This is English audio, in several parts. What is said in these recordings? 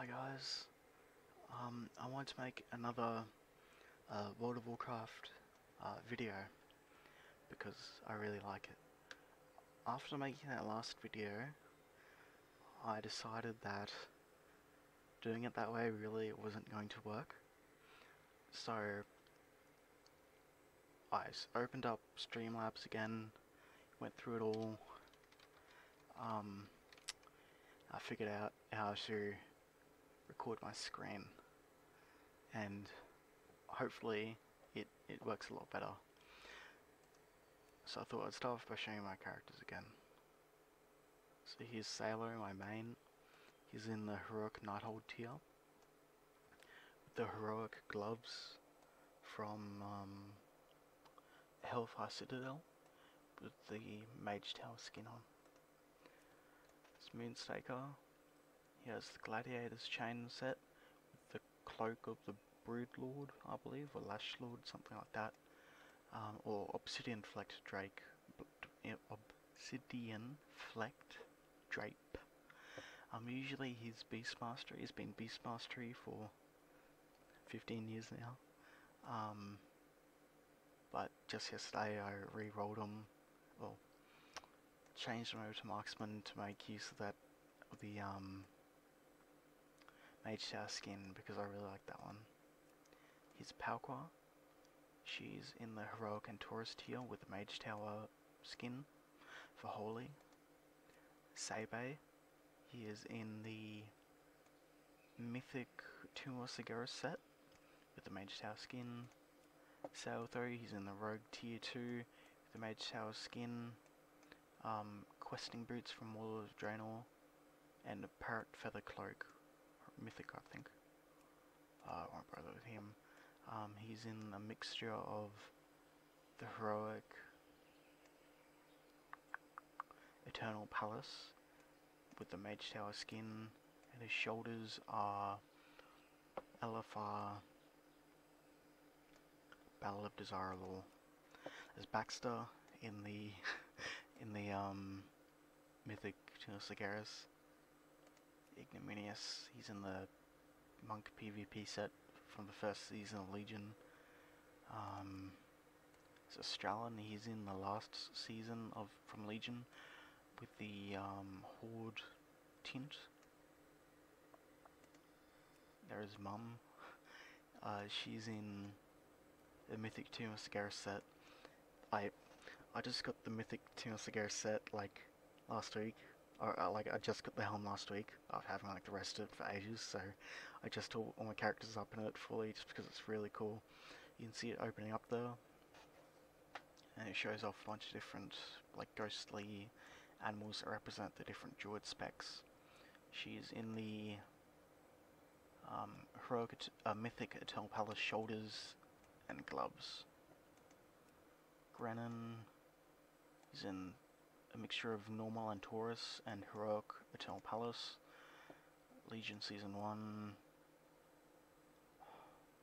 Hi guys, I want to make another World of Warcraft video because I really like it. After making that last video, I decided that doing it that way really wasn't going to work. So I opened up Streamlabs again, went through it all. I figured out how to record my screen, and hopefully it works a lot better. So I thought I'd start off by showing my characters again. So here's Sailor, my main. He's in the heroic Nighthold tier, with the heroic gloves from Hellfire Citadel, with the Mage Tower skin on. It's Moonstaker. He has the Gladiator's chain set with the cloak of the Broodlord, I believe, or Lash Lord, something like that. Or Obsidian Flecked Drake. Obsidian Flecked Drape. Usually he's Beastmaster. He's been Beastmastery for 15 years now. But just yesterday I re-rolled him, well, changed him over to Marksman to make use of that, the Mage Tower skin, because I really like that one. Here's Palqua. She's in the heroic and Taurus tier with the Mage Tower skin for Holy. Sabe. He is in the Mythic Tumor Segura set with the Mage Tower skin. Sailthrow, he's in the Rogue tier 2 with the Mage Tower skin. Questing Boots from World of Draenor, and a Parrot Feather Cloak, Mythic I think. I won't bother with him. He's in a mixture of the heroic Eternal Palace with the Mage Tower skin, and his shoulders are LFR Battle of Desirable. There's Baxter in the Mythic Tunosagaris. Ignominious, he's in the Monk PvP set from the first season of Legion. There's Australian, he's in the last season from Legion with the Horde tint. There's Mum. She's in the Mythic Tunosagaris set. I just got the Mythic Tunosagaris set like last week, or I just got the helm last week after having like the rest of it for ages, so I just told all my characters up in it fully just because it's really cool. You can see it opening up there, and it shows off a bunch of different like ghostly animals that represent the different druid specs. She's in the heroic Mythic Eternal Palace shoulders and gloves. Grennan is in a mixture of normal and Taurus and heroic Eternal Palace. Legion Season 1.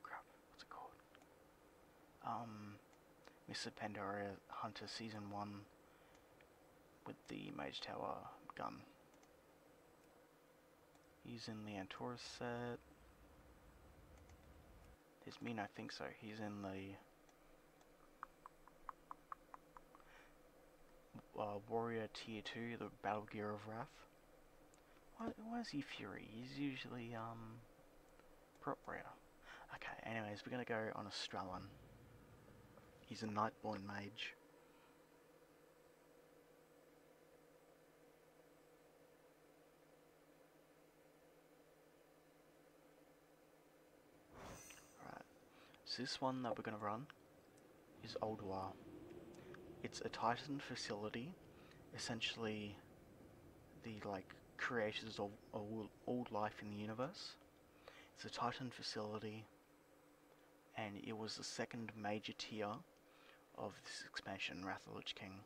Crap, what's it called? Mr. Pandaria Hunter Season 1 with the Mage Tower gun. He's in the Antaurus set. There's Min, I think so. He's in the Warrior Tier 2, the Battle Gear of Wrath. Why is he Fury? He's usually Prop Warrior. Okay, anyways, we're gonna go on Australian. He's a Nightborn Mage. Right, so this one that we're gonna run is Ulduar. It's a Titan Facility, essentially the creators of all life in the universe. It's a Titan Facility, and it was the second major tier of this expansion, Wrath of the Lich King.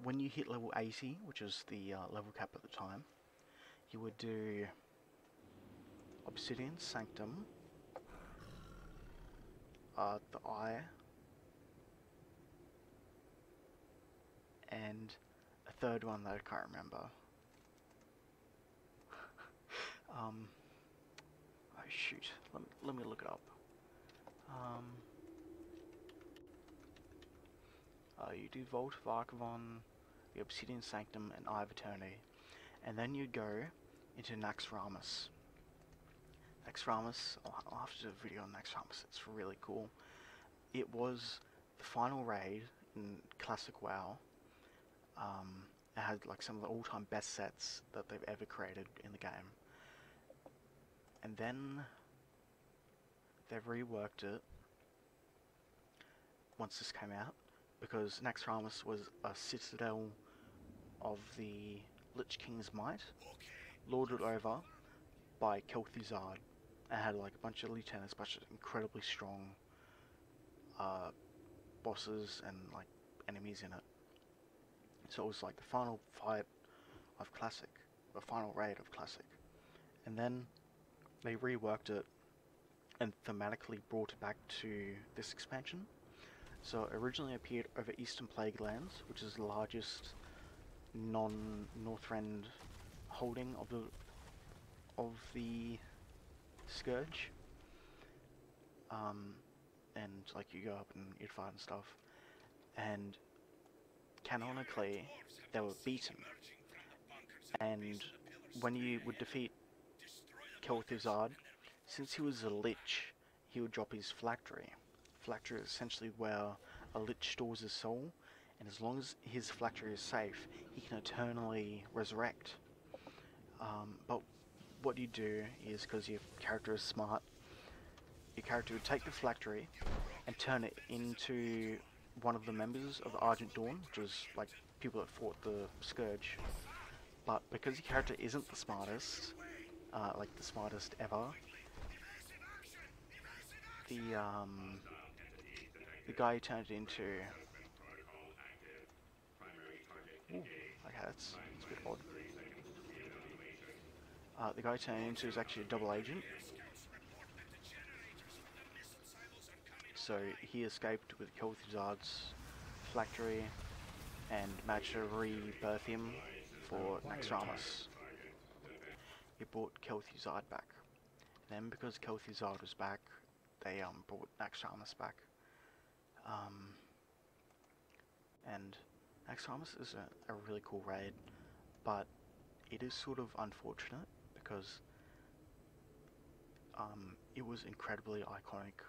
When you hit level 80, which was the level cap at the time, you would do Obsidian Sanctum, the Eye, and a third one that I can't remember. shoot. Let me look it up. You do Vault of Archivon, the Obsidian Sanctum, and Eye of Eternity. And then you go into Naxxramas. Naxxramas, I'll have to do a video on Naxxramas, it's really cool. It was the final raid in Classic WoW. It had like some of the all-time best sets that they've ever created in the game. And then they've reworked it once this came out, because Naxxramas was a citadel of the Lich King's might, lorded over by Kel'Thuzad, and had like a bunch of lieutenants, a bunch of incredibly strong bosses and like enemies in it. So it was like the final fight of Classic, the final raid of Classic. And then they reworked it and thematically brought it back to this expansion. So it originally appeared over Eastern Plague Lands, which is the largest non-Northrend holding of the Scourge. And like you go up and you'd fight and stuff. And canonically, they were beaten. And when you would defeat Kel'Thuzad, since he was a lich, he would drop his phylactery. Phylactery is essentially where a lich stores his soul, and as long as his phylactery is safe, he can eternally resurrect. But what you do is, because your character is smart, your character would take the phylactery and turn it into one of the members of the Argent Dawn, which was like people that fought the Scourge. But because your character isn't the smartest, like the smartest ever, the guy who turned it into... Ooh, okay, that's a bit odd. The guy who turned it into is actually a double agent. So he escaped with Kel'Thuzad's phylactery and managed to rebirth him for Naxxramas. He brought Kel'Thuzad back. And then because Kel'Thuzad was back, they brought Naxxramas back. And Naxxramas is a really cool raid, but it is sort of unfortunate because it was incredibly iconic.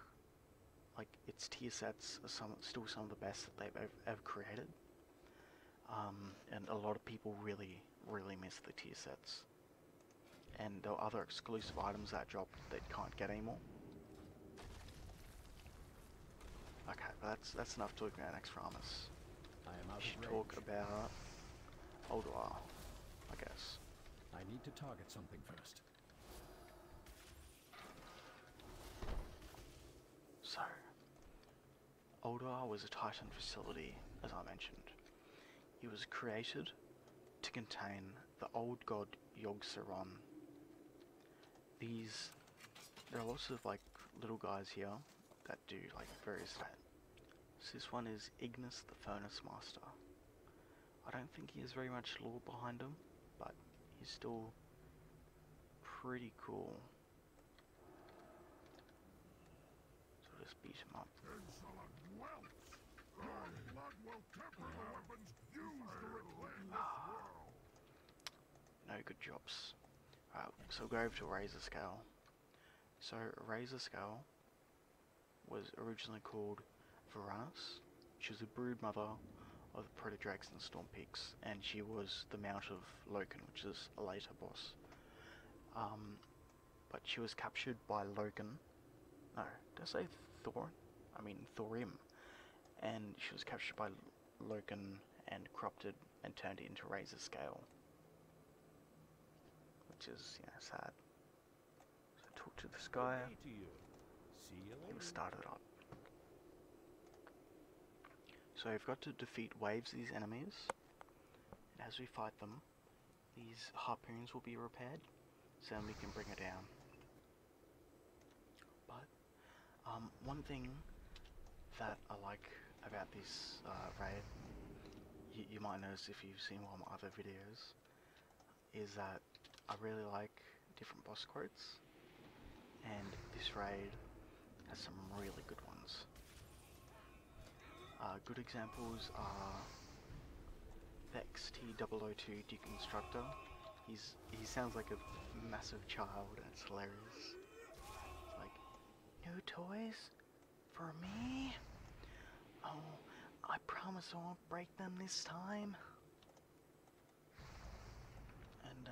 Like, its tier sets are still some of the best that they've ever created. And a lot of people really miss the tier sets. And there are other exclusive items that dropped that you can't get anymore. Okay, but that's enough talking about Naxxramas. We should talk about Ulduar, I guess. I need to target something first. So, Ulduar was a Titan facility, as I mentioned. It was created to contain the old god Yogg'saron. There are lots of like little guys here that do like various stats. So this one is Ignis the Furnace Master. I don't think he has very much lore behind him, but he's still pretty cool. So I'll just beat him up. No good jobs. Alright, so we'll go over to Razor Scale. So Razor Scale was originally called Varanus. She was a brood mother of the Proto-Drakes and Storm Peaks, and she was the mount of Loken, which is a later boss. But she was captured by Loken. No, did I say Thorin? I mean Thorim. And she was captured by Loken and corrupted and turned into Razor Scale. Which is, sad. So talk to this guy. He was started up. So we've got to defeat waves of these enemies. And as we fight them, these harpoons will be repaired, so then we can bring it down. But one thing that I like about this raid, you might notice if you've seen one of my other videos, is that I really like different boss quotes, and this raid has some really good ones. Good examples are the XT002 Deconstructor. He sounds like a massive child, and it's hilarious. It's like, new toys for me? Oh, I promise I won't break them this time. And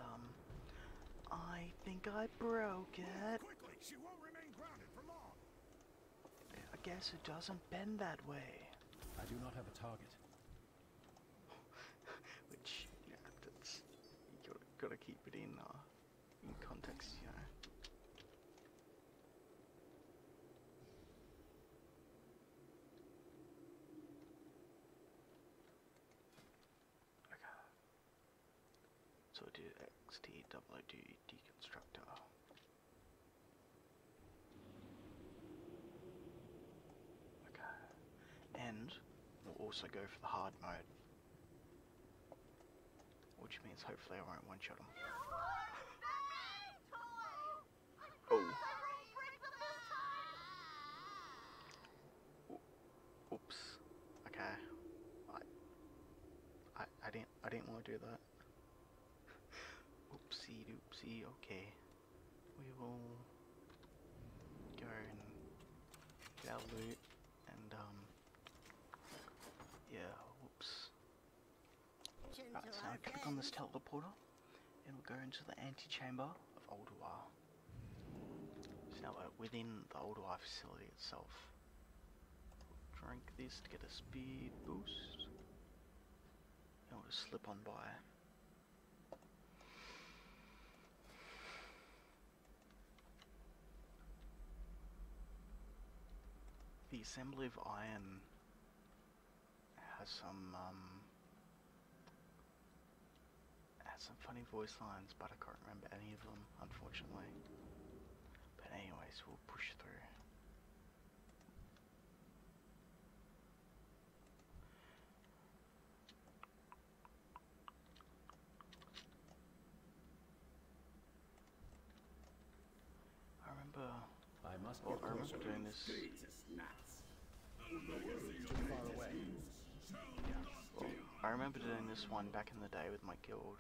I think I broke it. Quickly, she won't remain grounded for long. I guess it doesn't bend that way. I do not have a target. Which, yeah, that's, you gotta keep it in context, you know. Okay. So we'll do XT002 Deconstructor. Okay. And we'll also go for the hard mode. Which means hopefully I won't one-shot him. Oh. Oops. Okay. I didn't want to do that. Oopsie doopsie. Okay. We will go and get our loot and yeah. Whoops. Right, so now click on this teleporter and we'll go into the antechamber of Ulduar. So now we're within the Ulduar facility itself. Drink this to get a speed boost. And we'll just slip on by. The assembly of iron has some funny voice lines, but I can't remember any of them, unfortunately. But anyways, we'll push through. I remember doing this. Too far away. Well, I remember doing this one back in the day with my guild.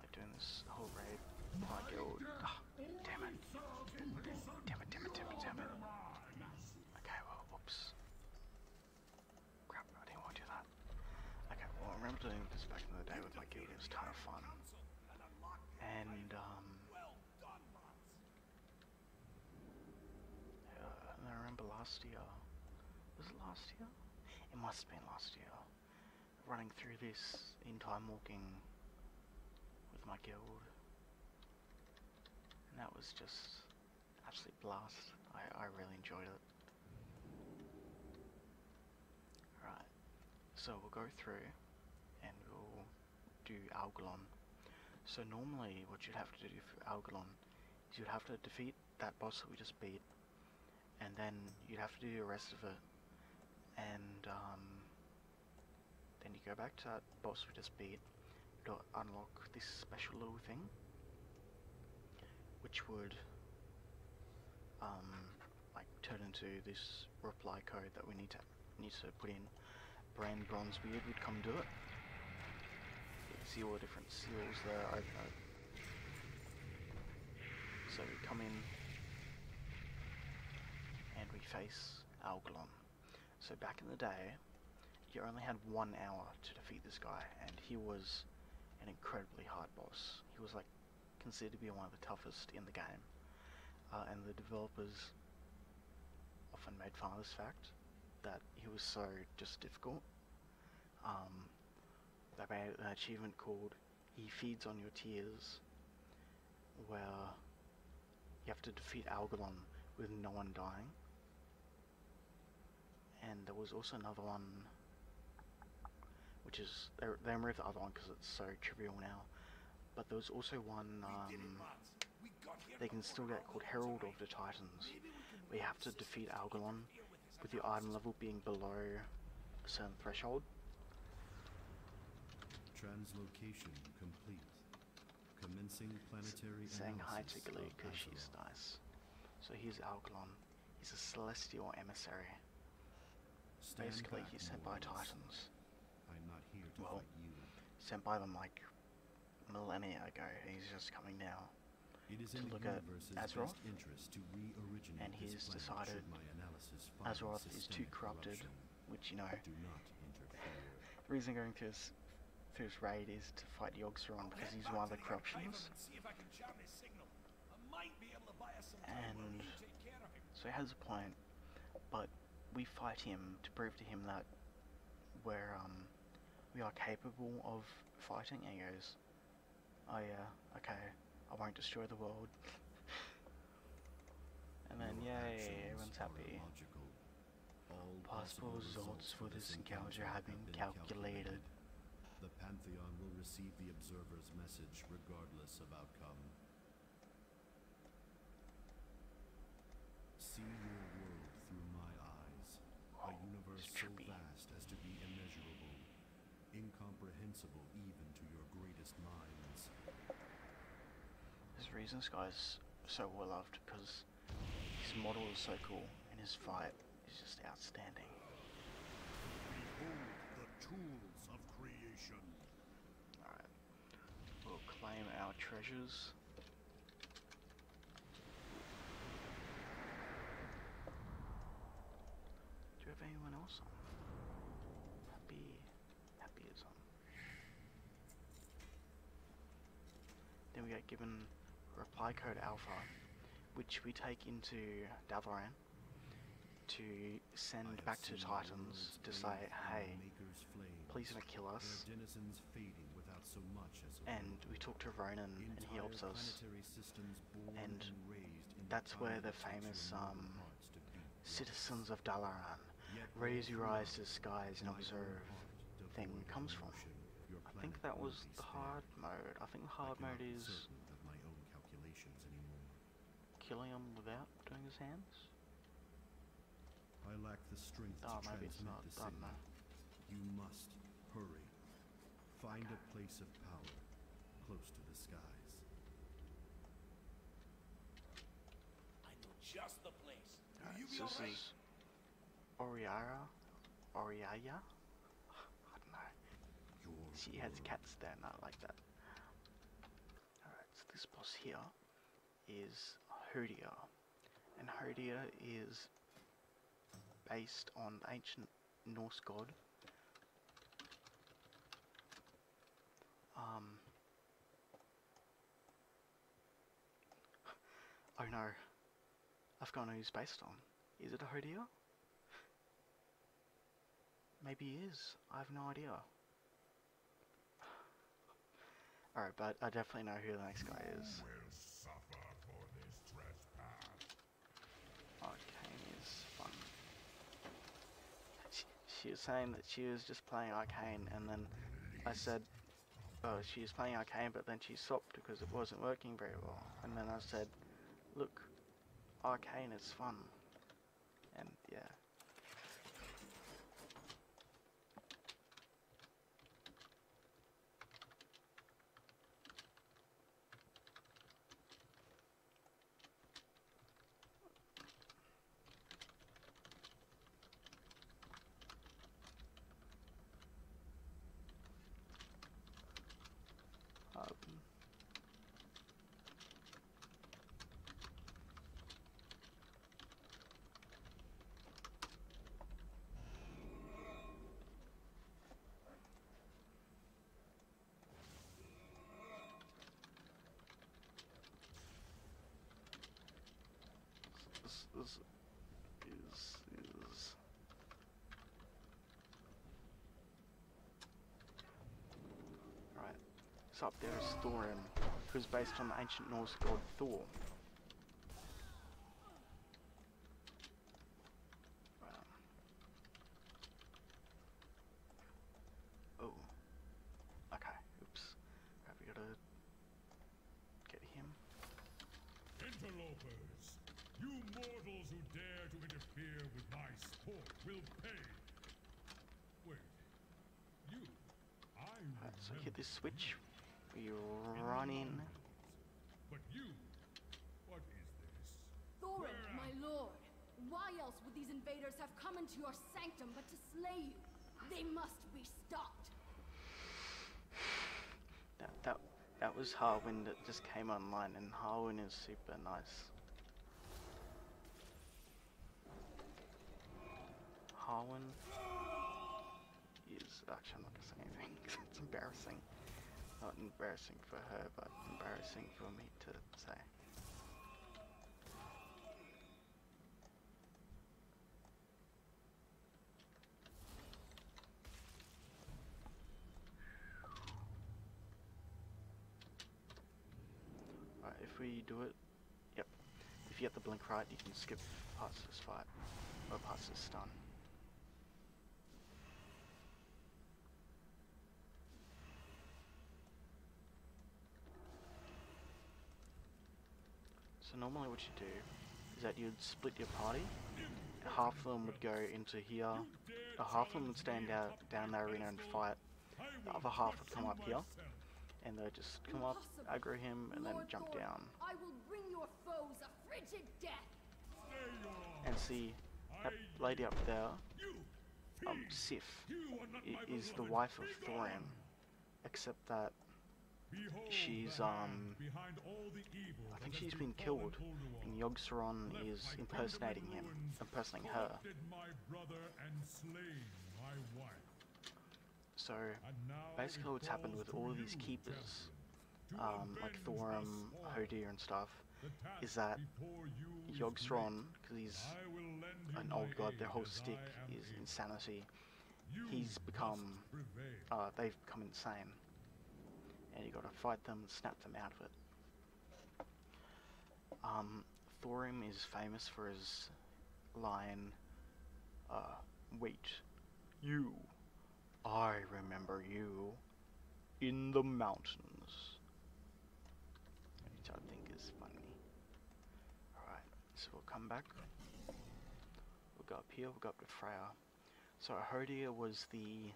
Like doing this whole raid with my guild. Oh, damn it. Damn it. Okay, well, whoops. Crap, I didn't want to do that. Okay, well, I remember doing this back in the day with my guild. It was a ton of fun. And, and I remember last year. Was it last year? It must have been last year. Running through this in time walking with my guild, and that was just absolute blast. I really enjoyed it. Right, so we'll go through and we'll do Algalon. So normally what you'd have to do for Algalon is you'd have to defeat that boss that we just beat, and then you'd have to do the rest of it, and then you go back to that boss we just beat to unlock this special little thing, which would like turn into this reply code that we need to put in. Brand Bronzebeard would come do it. You can see all the different seals there. So we come in and we face Algalon. So back in the day, you only had 1 hour to defeat this guy, and he was an incredibly hard boss. He was like considered to be one of the toughest in the game, and the developers often made fun of this fact that he was so just difficult. They made an achievement called "He Feeds on Your Tears," where you have to defeat Algalon with no one dying. And there was also another one, which is, they removed the other one because it's so trivial now, but there was also one they can still get called Herald of the Titans, where you have to defeat Algalon with your item level being below a certain threshold. Translocation complete. Commencing planetary saying hi to analysis Glee of because she's Azeroth. nice. So here's Algalon. He's a celestial emissary. Stand Basically, back, he's sent by mortals. Titans. I'm not here to Well, fight you. Sent by them like millennia ago. He's just coming now. It is to in the look at universe's Azeroth, best interest to re-originate and this he's planet decided should my analysis find Azeroth is too systemic corrupted, corruption. which, you know, Do not interfere. the reason going through this raid is to fight Yogg'saron because he's one of the corruptions. And so he has a point, but we fight him to prove to him that we are capable of fighting. And he goes, oh yeah, okay, I won't destroy the world. And then yay, everyone's happy. Possible results for this encounter have been calculated. The Pantheon will receive the observer's message regardless of outcome. See your world through my eyes, a universe so vast as to be immeasurable, incomprehensible even to your greatest minds. There's a reason this guy's so well loved, because his model is so cool and his fight is just outstanding. Behold the tools of creation. Alright, we'll claim our treasures. Do you have anyone else on? Happy is on. Then we get given reply code alpha, which we take into Dalaran to send back to Titans to say, hey, please don't kill us. And we talk to Ronan and he helps us. And that's where the famous citizens of Dalaran, raise your eyes to the skies and observe thing comes from. I think that was the hard mode. I think the hard mode is killing him without doing his hands. I lack the strength to Maybe it's transmit not. the I don't signal. know. You must hurry. Find a place of power close to the skies. I know just the place. Alright, so this is Oriaya? I don't know. She has cats there, not like that. Alright, so this boss here is Hodir. And Hodir is based on the ancient Norse god. Oh no, I've forgotten who he's based on. Is it a Hodir? Maybe he is. I have no idea. Alright, but I definitely know who the next guy is. Will suffer for this trespass. Arcane is fun. She was saying that she was just playing Arcane, and then I said, oh, she was playing Arcane, but then she stopped because it wasn't working very well. And then I said, look, Arcane is fun. And yeah. This is right. So up there is Thorim, who's based on the ancient Norse god Thor. Oh. Okay. Oops. Have we gotta get him? Interlopers, you mortals who dare to interfere with my sport will pay. Wait, you? I Alright, so hit this switch. We run in. But you, what is this? Thorim, my lord. Why else would these invaders have come into your sanctum but to slay you? They must be stopped. That was Harwin that just came online, and Harwin is super nice. Harwin is actually, I'm not gonna say anything. It's embarrassing. Not embarrassing for her, but embarrassing for me to say. Right, if we do it, yep. If you get the blink right, you can skip past this fight, or past this stun. So normally what you do is that you'd split your party. Half of them would go into here, half of them would stand down the arena and fight. The other half would come up here, and they'd just come up, aggro him, and then Lord jump Thorim, down. I will bring your foes a frigid death. And see, that lady up there, Sif, is the wife of Thorim, except that she's, I think she's been killed, and Yogg'saron is impersonating him, impersonating her. So, basically what's happened with all of these keepers, like Thorim, Hodir and stuff, is that Yogg'saron, because he's an old god, their whole stick is insanity, he's become, they've become insane. And you gotta fight them and snap them out of it. Thorim is famous for his line, wait, you, I remember you, in the mountains. Which I think is funny. Alright, so we'll come back. We'll go up here, we'll go up to Freya. So Hodir was the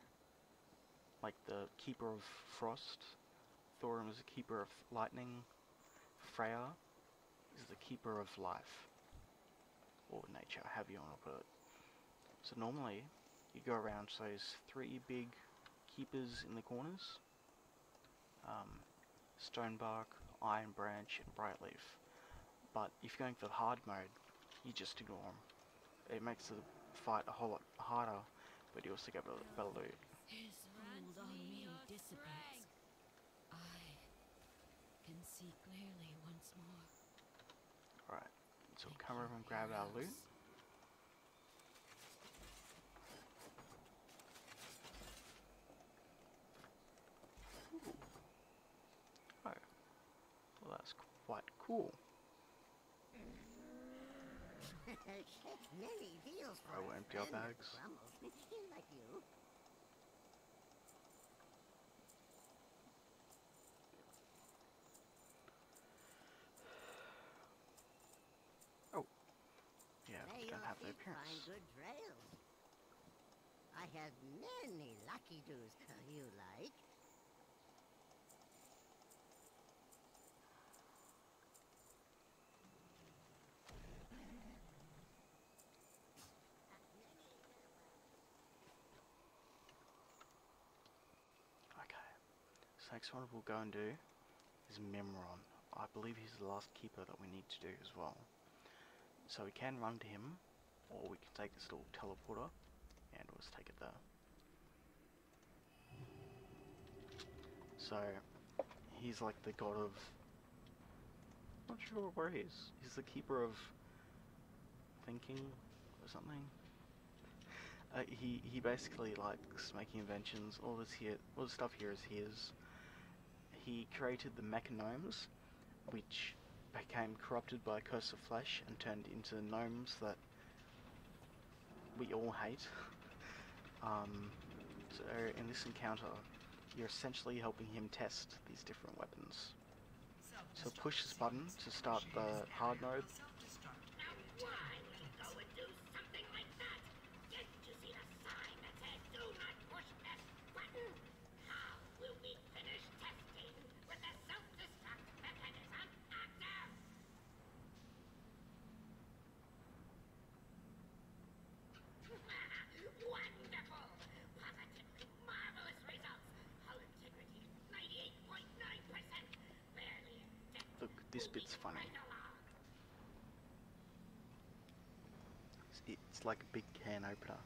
keeper of frost. Thorim is the keeper of lightning. Freya is the keeper of life. Or nature, however you want to put it. So normally, you go around to those three big keepers in the corners. Stonebark, Iron Branch, and Brightleaf. But if you're going for the hard mode, you just ignore them. It makes the fight a whole lot harder, but you also get better loot. His hold on me dissipates. I can see clearly once more. Alright, so we'll come over and grab our loot. Ooh. Oh, well that's quite cool. I will empty our bags. Like you. Oh, yeah, May we your don't have the feet appearance. find good trails. I have many lucky do's you like. Okay, so next one we'll go and do is Mimiron. I believe he's the last keeper that we need to do as well. So we can run to him, or we can take this little teleporter, and we'll just take it there. So, he's like the god of... not sure where he is. He's the keeper of thinking, or something. He basically likes making inventions. All the stuff here is his. He created the mechagnomes, which became corrupted by a curse of flesh and turned into gnomes that we all hate. So in this encounter, you're essentially helping him test these different weapons. So push this button to start the hard mode. This bit's funny. It's like a big can opener.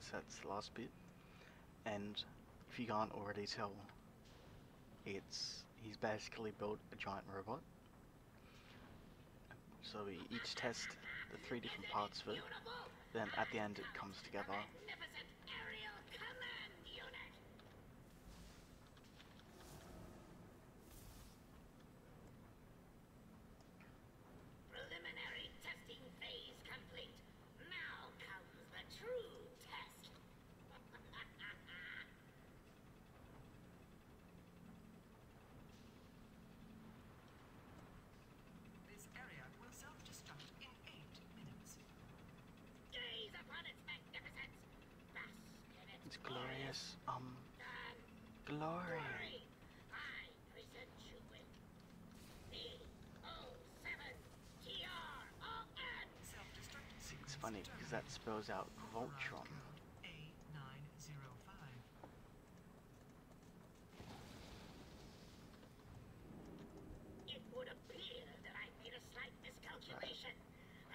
That's the last bit, and if you can't already tell, he's basically built a giant robot. So we each test the 3 different parts of it, then at the end it comes together. It's glorious, glory. I present you with V07TRON. It's funny because that spells out Voltron. It would appear that I made a slight miscalculation.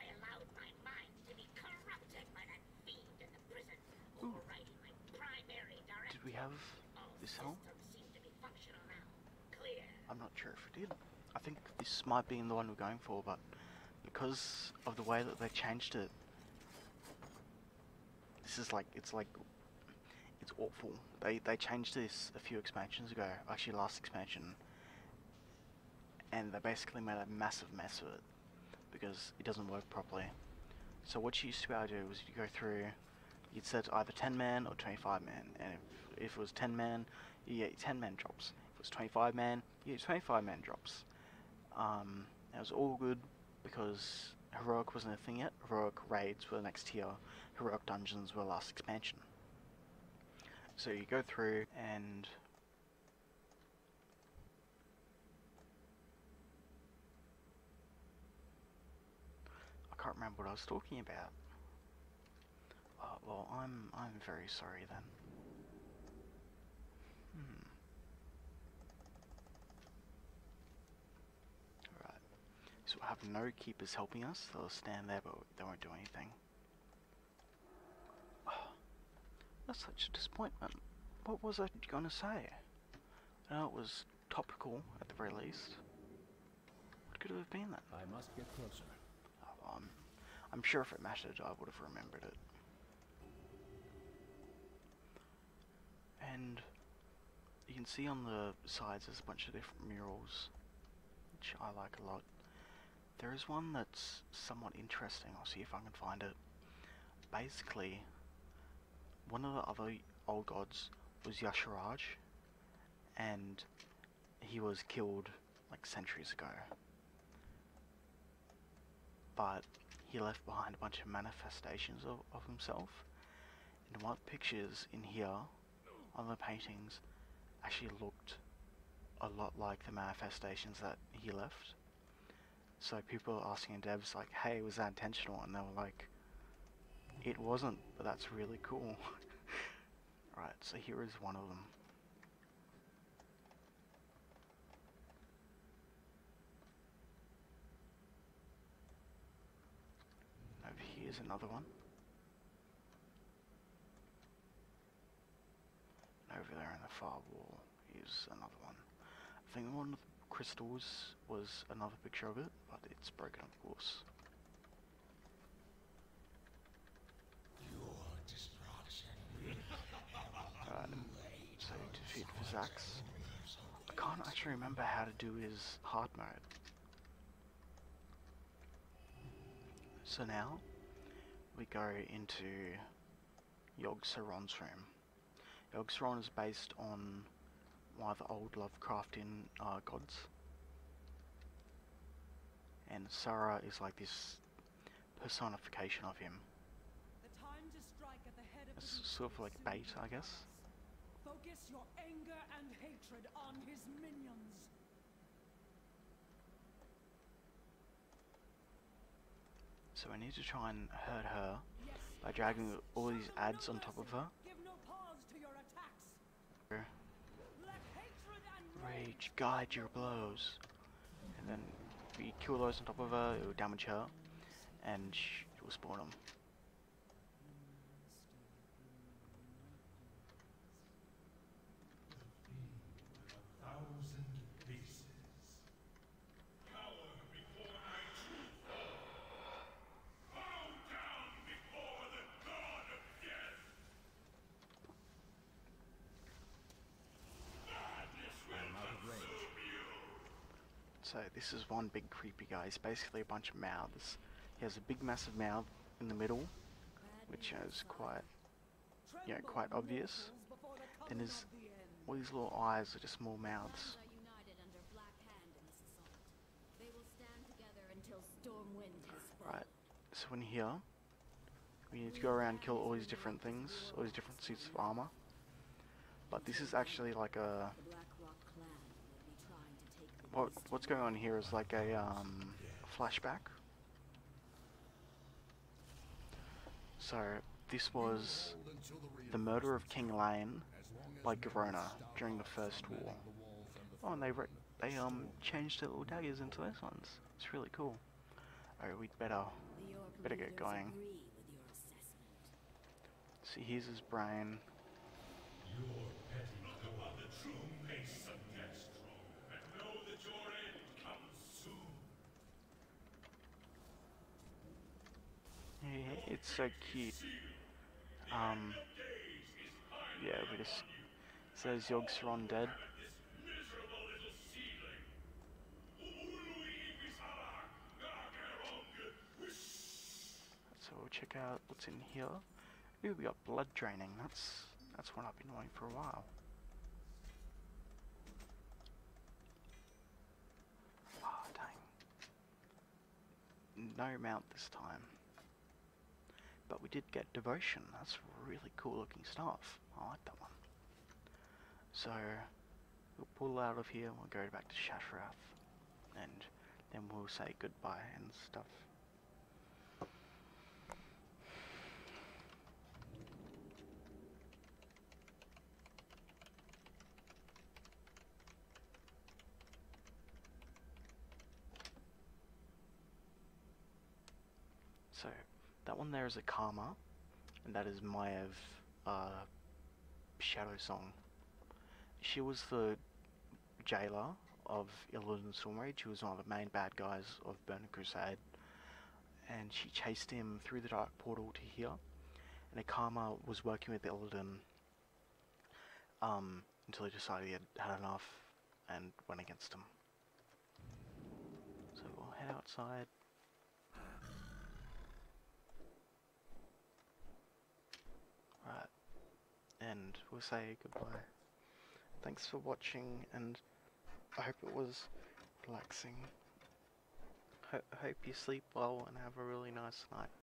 I allowed my mind to be corrupted by that fiend in the prison, overriding my primary directive. Did we have this helm? Seem to be functional now. Clear. I'm not sure if we did. I think this might be the one we're going for, but because of the way that they changed it, this is like, it's awful. They changed this a few expansions ago, actually last expansion, and they basically made a massive mess of it because it doesn't work properly. So what you used to be able to do was you go through, you'd set either 10 man or 25 man, and if it was 10 man, you get 10 man drops. If it was 25 man, you get 25 man drops. It was all good because heroic wasn't a thing yet. Heroic raids were the next tier. Heroic dungeons were last expansion. So you go through and I can't remember what I was talking about. Well, I'm very sorry then. Alright. So we'll have no keepers helping us. They'll stand there, but they won't do anything. That's such a disappointment. What was I gonna say? I know it was topical at the very least. What could it have been then? I must get closer. Oh, I'm sure if it mattered, I would have remembered it. And you can see on the sides there's a bunch of different murals, which I like a lot. There is one that's somewhat interesting. I'll see if I can find it. Basically, one of the other old gods was Yogg'saron, and he was killed like centuries ago. But he left behind a bunch of manifestations of himself, and one of the pictures in here on the paintings actually looked a lot like the manifestations that he left. So people were asking devs like, hey, was that intentional? And they were like, it wasn't, but that's really cool. Right, so here is one of them. Over here's another one. And over there in the far wall is another one. I think one of the crystals was another picture of it, but it's broken of course. So defeat Vizax. I can't actually remember how to do his hard mode. So now we go into Yogg'saron's room. Yogg'saron is based on one of the old Lovecraftian gods. And Sarah is like this personification of him. It's sort of like bait, I guess. Focus your anger and hatred on his minions. So I need to try and hurt her by dragging all these ads on top of her. Give no pause to your attacks. Let hatred and Rage, guide your blows. And then if we kill those on top of her, it will damage her. And it will spawn them. So this is one big creepy guy. He's basically a bunch of mouths. He has a big massive mouth in the middle, which is quite obvious. Then his all these little eyes are just small mouths. Right. So in here, we need to go around and kill all these different things, all these different suits of armor. But this is actually like a what's going on here is like a flashback. So this was the murder of King Lane by Garona during the First War. Oh, and they changed the little daggers into those ones. It's really cool. Alright, we'd better get going. See, here's his brain. Yeah, it's so cute. Yeah, we just says Yogg'saron dead. So we'll check out what's in here. Ooh, we got blood draining. That's what I've been wanting for a while. Ah, dang. No mount this time. But we did get devotion. That's really cool looking stuff. I like that one. So we'll pull out of here and we'll go back to Shashrath. And then we'll say goodbye and stuff. So that one there is a Karma, and that is Maev Shadow Song. She was the jailer of Illudan Stormrage. She was one of the main bad guys of Burning Crusade, and she chased him through the Dark Portal to here. And Karma was working with Illudan until he decided he had enough and went against him. So we'll head outside. Right, and we'll say goodbye. Thanks for watching, and I hope it was relaxing. Hope you sleep well and have a really nice night.